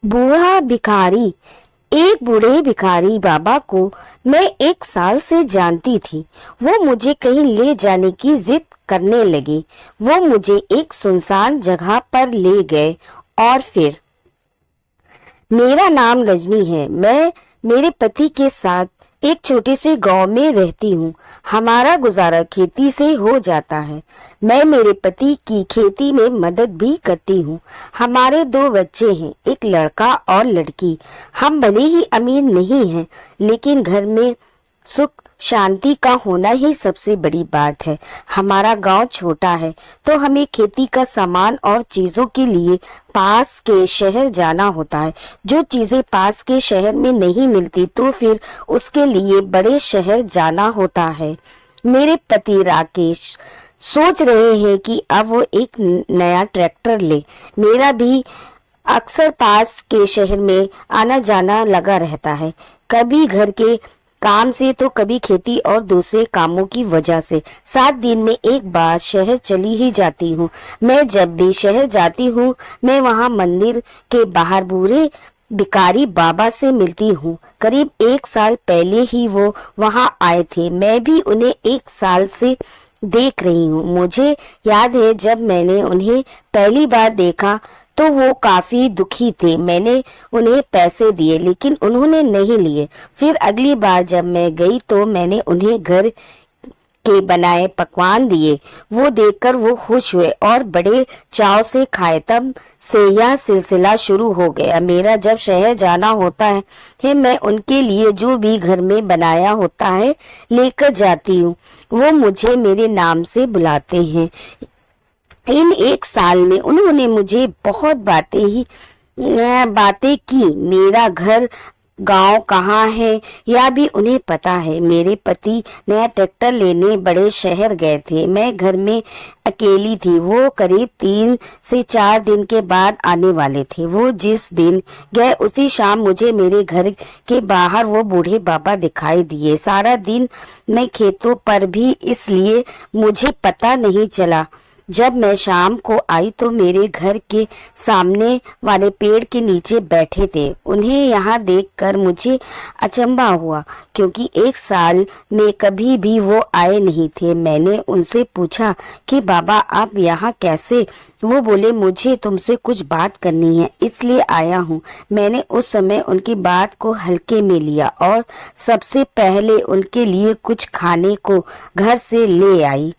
बूढ़ा भिखारी। एक बूढ़े भिखारी बाबा को मैं 1 साल से जानती थी। वो मुझे कहीं ले जाने की जिद करने लगे। वो मुझे एक सुनसान जगह पर ले गए और फिर मेरा नाम रजनी है। मैं मेरे पति के साथ एक छोटे से गांव में रहती हूँ। हमारा गुजारा खेती से हो जाता है। मैं मेरे पति की खेती में मदद भी करती हूँ। हमारे 2 बच्चे हैं, एक लड़का और लड़की। हम भले ही अमीर नहीं हैं, लेकिन घर में सुख शांति का होना ही सबसे बड़ी बात है। हमारा गांव छोटा है, तो हमें खेती का सामान और चीजों के लिए पास के शहर जाना होता है। जो चीजें पास के शहर में नहीं मिलती, तो फिर उसके लिए बड़े शहर जाना होता है। मेरे पति राकेश सोच रहे हैं कि अब वो एक नया ट्रैक्टर ले। मेरा भी अक्सर पास के शहर में आना जाना लगा रहता है, कभी घर के काम से तो कभी खेती और दूसरे कामों की वजह से। 7 दिन में एक बार शहर चली ही जाती हूँ। मैं जब भी शहर जाती हूँ, मैं वहाँ मंदिर के बाहर बूढ़े भिखारी बाबा से मिलती हूँ। करीब 1 साल पहले ही वो वहाँ आए थे। मैं भी उन्हें 1 साल से देख रही हूँ। मुझे याद है जब मैंने उन्हें पहली बार देखा तो वो काफी दुखी थे। मैंने उन्हें पैसे दिए, लेकिन उन्होंने नहीं लिए। फिर अगली बार जब मैं गई तो मैंने उन्हें घर के बनाए पकवान दिए। वो देखकर वो खुश हुए और बड़े चाव से खाए। तब से यह सिलसिला शुरू हो गया। मेरा जब शहर जाना होता है मैं उनके लिए जो भी घर में बनाया होता है लेकर जाती हूँ। वो मुझे मेरे नाम से बुलाते हैं। इन 1 साल में उन्होंने मुझे बहुत बातें की। मेरा घर गांव कहाँ है यह भी उन्हें पता है। मेरे पति नया ट्रैक्टर लेने बड़े शहर गए थे। मैं घर में अकेली थी। वो करीब 3 से 4 दिन के बाद आने वाले थे। वो जिस दिन गए उसी शाम मुझे मेरे घर के बाहर वो बूढ़े बाबा दिखाई दिए। सारा दिन मैं खेतों पर भी, इसलिए मुझे पता नहीं चला। जब मैं शाम को आई तो मेरे घर के सामने वाले पेड़ के नीचे बैठे थे। उन्हें यहाँ देखकर मुझे अचंभा हुआ, क्योंकि 1 साल में कभी भी वो आए नहीं थे। मैंने उनसे पूछा कि बाबा आप यहाँ कैसे? वो बोले मुझे तुमसे कुछ बात करनी है, इसलिए आया हूँ। मैंने उस समय उनकी बात को हल्के में लिया और सबसे पहले उनके लिए कुछ खाने को घर से ले आई।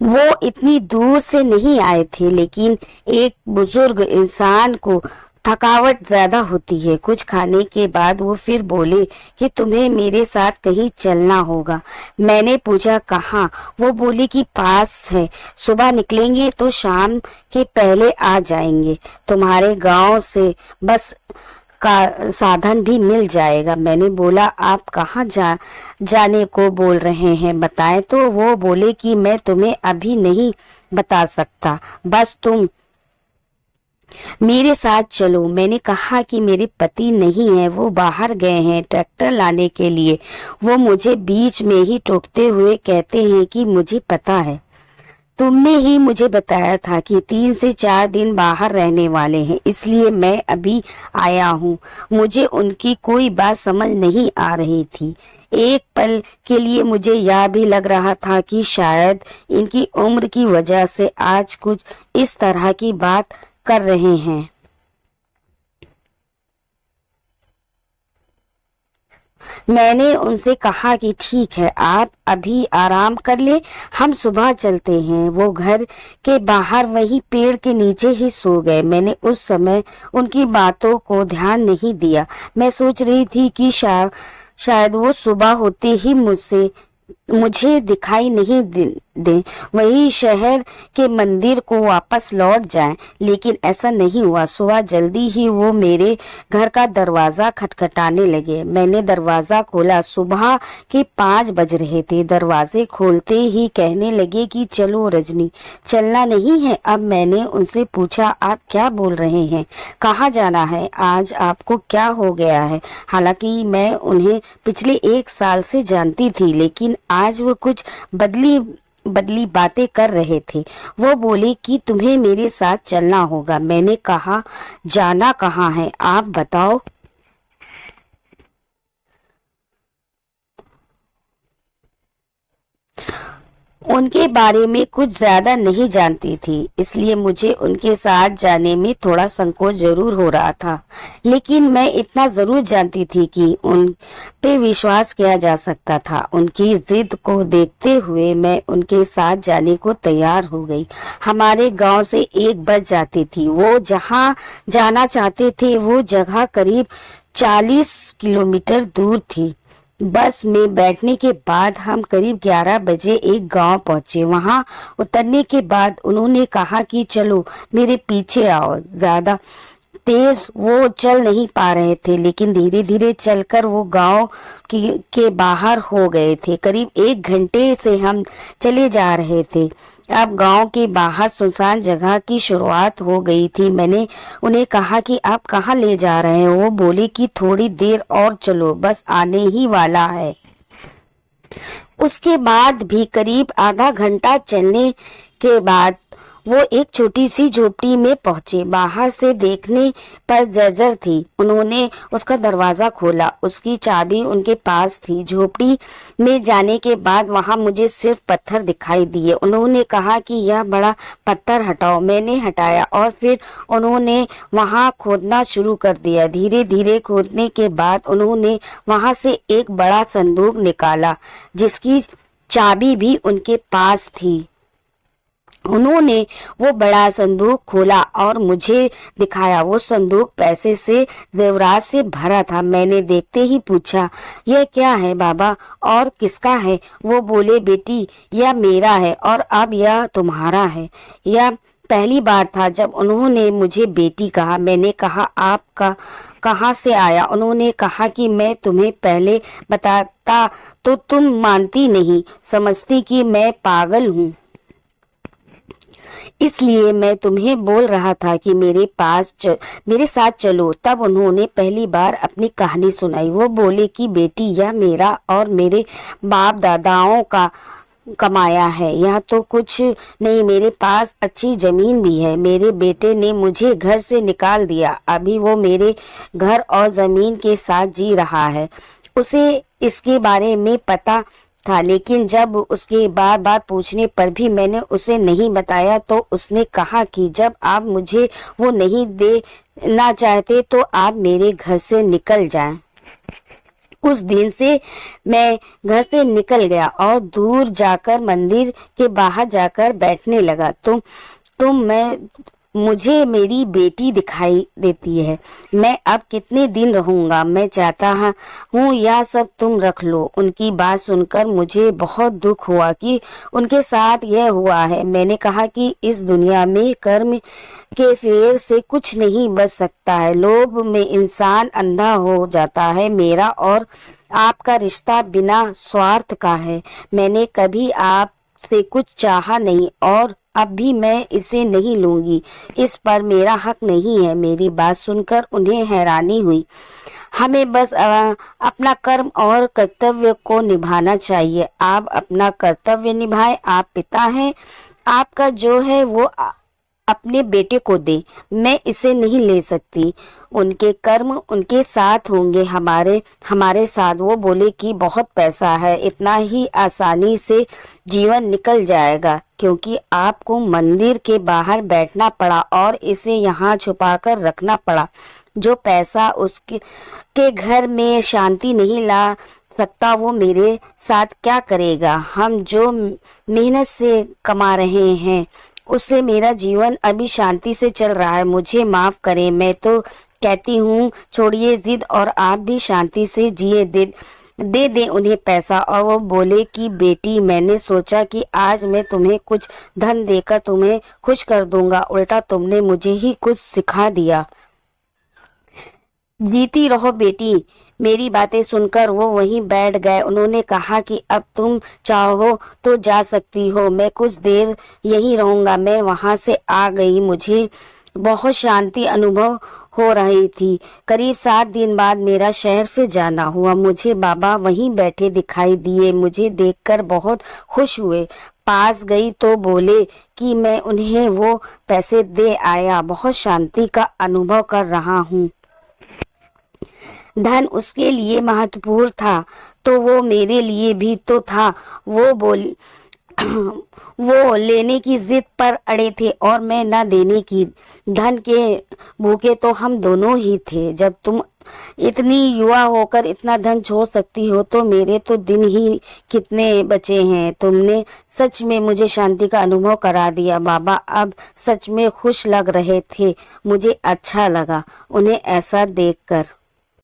वो इतनी दूर से नहीं आए थे, लेकिन एक बुजुर्ग इंसान को थकावट ज्यादा होती है। कुछ खाने के बाद वो फिर बोले कि तुम्हें मेरे साथ कहीं चलना होगा। मैंने पूछा कहाँ? वो बोले कि पास है, सुबह निकलेंगे तो शाम के पहले आ जाएंगे। तुम्हारे गांव से बस का साधन भी मिल जाएगा। मैंने बोला आप कहाँ जाने को बोल रहे हैं, बताएं। तो वो बोले कि मैं तुम्हें अभी नहीं बता सकता, बस तुम मेरे साथ चलो। मैंने कहा कि मेरे पति नहीं है, वो बाहर गए हैं ट्रैक्टर लाने के लिए। वो मुझे बीच में ही टोकते हुए कहते हैं कि मुझे पता है, तुमने ही मुझे बताया था कि 3 से 4 दिन बाहर रहने वाले हैं, इसलिए मैं अभी आया हूँ। मुझे उनकी कोई बात समझ नहीं आ रही थी। एक पल के लिए मुझे यह भी लग रहा था कि शायद इनकी उम्र की वजह से आज कुछ इस तरह की बात कर रहे हैं। मैंने उनसे कहा कि ठीक है, आप अभी आराम कर ले, हम सुबह चलते हैं। वो घर के बाहर वही पेड़ के नीचे ही सो गए। मैंने उस समय उनकी बातों को ध्यान नहीं दिया। मैं सोच रही थी कि शायद वो सुबह होते ही मुझे दिखाई नहीं दे, वही शहर के मंदिर को वापस लौट जाएं। लेकिन ऐसा नहीं हुआ। सुबह जल्दी ही वो मेरे घर का दरवाजा खटखटाने लगे। मैंने दरवाजा खोला। सुबह के 5 बज रहे थे। दरवाजे खोलते ही कहने लगे कि चलो रजनी, चलना नहीं है? अब मैंने उनसे पूछा आप क्या बोल रहे हैं, कहाँ जाना है, आज आपको क्या हो गया है? हालांकि मैं उन्हें पिछले 1 साल से जानती थी, लेकिन आज वो कुछ बदली बातें कर रहे थे। वो बोले कि तुम्हें मेरे साथ चलना होगा। मैंने कहा, जाना कहाँ है, आप बताओ। उनके बारे में कुछ ज्यादा नहीं जानती थी, इसलिए मुझे उनके साथ जाने में थोड़ा संकोच जरूर हो रहा था। लेकिन मैं इतना जरूर जानती थी कि उन पे विश्वास किया जा सकता था। उनकी जिद को देखते हुए मैं उनके साथ जाने को तैयार हो गई। हमारे गांव से 1 बज जाती थी। वो जहां जाना चाहते थे वो जगह करीब 40 किलोमीटर दूर थी। बस में बैठने के बाद हम करीब 11 बजे एक गांव पहुंचे। वहां उतरने के बाद उन्होंने कहा कि चलो मेरे पीछे आओ। ज्यादा तेज वो चल नहीं पा रहे थे, लेकिन धीरे धीरे चलकर वो गांव के बाहर हो गए थे। करीब 1 घंटे से हम चले जा रहे थे। अब गांव के बाहर सुनसान जगह की शुरुआत हो गई थी। मैंने उन्हें कहा कि आप कहाँ ले जा रहे हैं। वो बोले कि थोड़ी देर और चलो, बस आने ही वाला है। उसके बाद भी करीब आधा घंटा चलने के बाद वो एक छोटी सी झोपड़ी में पहुंचे। बाहर से देखने पर जर्जर थी। उन्होंने उसका दरवाजा खोला। उसकी चाबी उनके पास थी। झोपड़ी में जाने के बाद वहां मुझे सिर्फ पत्थर दिखाई दिए। उन्होंने कहा कि यह बड़ा पत्थर हटाओ। मैंने हटाया और फिर उन्होंने वहां खोदना शुरू कर दिया। धीरे धीरे खोदने के बाद उन्होंने वहां से एक बड़ा संदूक निकाला, जिसकी चाबी भी उनके पास थी। उन्होंने वो बड़ा संदूक खोला और मुझे दिखाया। वो संदूक पैसे से, जेवरात से भरा था। मैंने देखते ही पूछा, यह क्या है बाबा और किसका है? वो बोले, बेटी यह मेरा है और अब यह तुम्हारा है। यह पहली बार था जब उन्होंने मुझे बेटी कहा। मैंने कहा, आपका कहाँ से आया? उन्होंने कहा कि मैं तुम्हें पहले बताता तो तुम मानती नहीं, समझती कि मैं पागल हूँ, इसलिए मैं तुम्हें बोल रहा था कि मेरे साथ चलो। तब उन्होंने पहली बार अपनी कहानी सुनाई। वो बोले कि बेटी यह मेरा और मेरे बाप दादाओं का कमाया है। यह तो कुछ नहीं, मेरे पास अच्छी जमीन भी है। मेरे बेटे ने मुझे घर से निकाल दिया। अभी वो मेरे घर और जमीन के साथ जी रहा है। उसे इसके बारे में पता था, लेकिन जब उसके बार बार पूछने पर भी मैंने उसे नहीं बताया तो उसने कहा कि जब आप मुझे वो नहीं देना चाहते तो आप मेरे घर से निकल जाएं। उस दिन से मैं घर से निकल गया और दूर जाकर मंदिर के बाहर जाकर बैठने लगा। मुझे मेरी बेटी दिखाई देती है। मैं अब कितने दिन रहूंगा? मैं चाहता हूँ यह सब तुम रख लो। उनकी बात सुनकर मुझे बहुत दुख हुआ कि उनके साथ यह हुआ है। मैंने कहा कि इस दुनिया में कर्म के फेर से कुछ नहीं बच सकता है। लोभ में इंसान अंधा हो जाता है। मेरा और आपका रिश्ता बिना स्वार्थ का है। मैंने कभी आपसे कुछ चाहा नहीं और अब भी मैं इसे नहीं लूंगी। इस पर मेरा हक नहीं है। मेरी बात सुनकर उन्हें हैरानी हुई। हमें बस अपना कर्म और कर्तव्य को निभाना चाहिए। आप अपना कर्तव्य निभाएं। आप पिता हैं, आपका जो है वो अपने बेटे को दे। मैं इसे नहीं ले सकती। उनके कर्म उनके साथ होंगे, हमारे साथ। वो बोले कि बहुत पैसा है, इतना ही आसानी से जीवन निकल जाएगा, क्योंकि आपको मंदिर के बाहर बैठना पड़ा और इसे यहाँ छुपाकर रखना पड़ा। जो पैसा उसके घर में शांति नहीं ला सकता, वो मेरे साथ क्या करेगा? हम जो मेहनत से कमा रहे हैं उससे मेरा जीवन अभी शांति से चल रहा है। मुझे माफ करें। मैं तो कहती हूँ छोड़िए जिद और आप भी शांति से जिए। दे दे उन्हें पैसा। और वो बोले कि बेटी, मैंने सोचा कि आज मैं तुम्हें कुछ धन देकर तुम्हें खुश कर दूंगा, उल्टा तुमने मुझे ही कुछ सिखा दिया। जीती रहो बेटी। मेरी बातें सुनकर वो वहीं बैठ गए। उन्होंने कहा कि अब तुम चाहो तो जा सकती हो, मैं कुछ देर यहीं रहूंगा। मैं वहां से आ गई। मुझे बहुत शांति अनुभव हो रही थी। करीब 7 दिन बाद मेरा शहर फिर जाना हुआ। मुझे बाबा वहीं बैठे दिखाई दिए। मुझे देखकर बहुत खुश हुए। पास गई तो बोले कि मैं उन्हें वो पैसे दे आया, बहुत शांति का अनुभव कर रहा हूँ। धन उसके लिए महत्वपूर्ण था तो वो मेरे लिए भी तो था। वो बोल वो लेने की जिद पर अड़े थे और मैं न देने की। धन के भूखे तो हम दोनों ही थे। जब तुम इतनी युवा होकर इतना धन छोड़ सकती हो तो मेरे तो दिन ही कितने बचे हैं। तुमने सच में मुझे शांति का अनुभव करा दिया। बाबा अब सच में खुश लग रहे थे। मुझे अच्छा लगा उन्हें ऐसा देखकर।